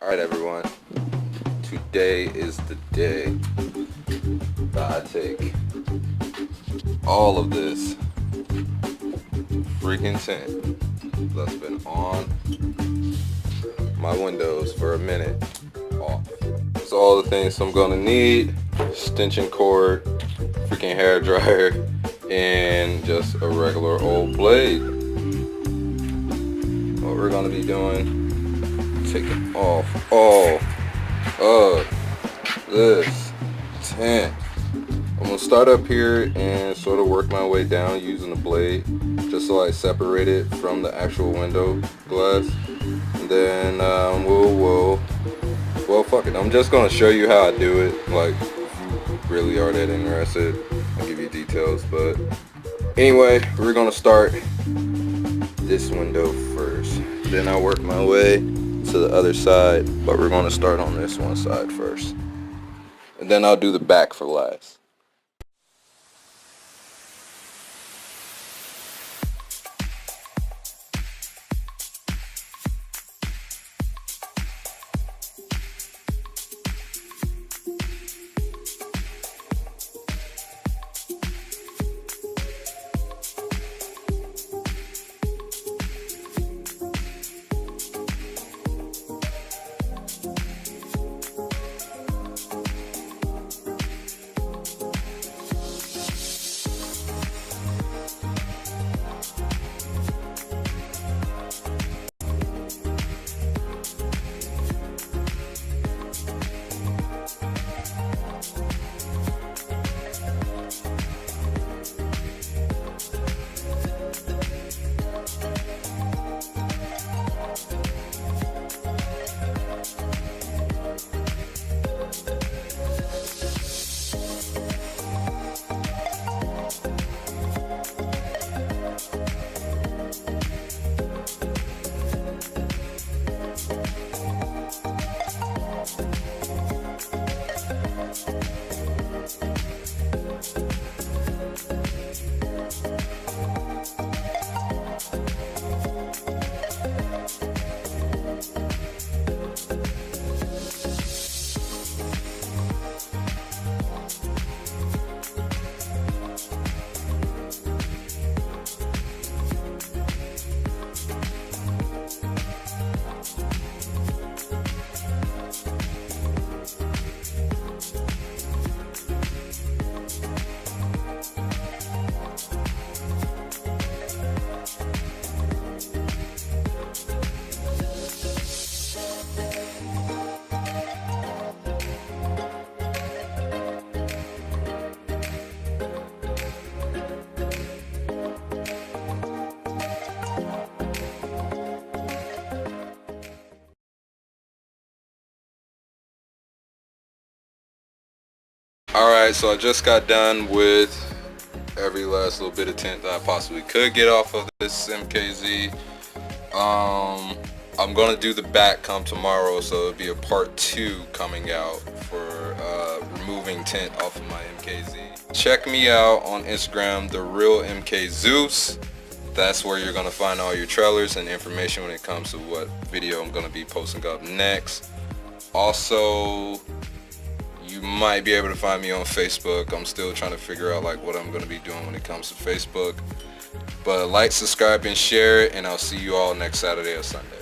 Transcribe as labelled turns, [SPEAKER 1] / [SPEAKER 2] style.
[SPEAKER 1] Alright everyone, today is the day that I take all of this freaking tint that's been on my windows for a minute off. So all the things I'm gonna need: extension cord, freaking hair dryer, and just a regular old blade. What we're gonna be doing, taking off all of this tint. I'm gonna start up here and sort of work my way down using the blade just so I separate it from the actual window glass. And then well, fuck it, I'm just gonna show you how I do it. Like, if you really are that interested, I'll give you details. But anyway, we're gonna start this window first, then I'll work my way to the other side, but we're gonna start on this one side first, and then I'll do the back for last. Alright, so I just got done with every last little bit of tint that I possibly could get off of this MKZ. I'm gonna do the back come tomorrow, so it'll be a part 2 coming out for removing tint off of my MKZ. Check me out on Instagram, The Real MK Zeus. That's where you're gonna find all your trailers and information when it comes to what video I'm gonna be posting up next. Also, you might be able to find me on Facebook. I'm still trying to figure out like what I'm going to be doing when it comes to Facebook. But like, subscribe, and share, and I'll see you all next Saturday or Sunday.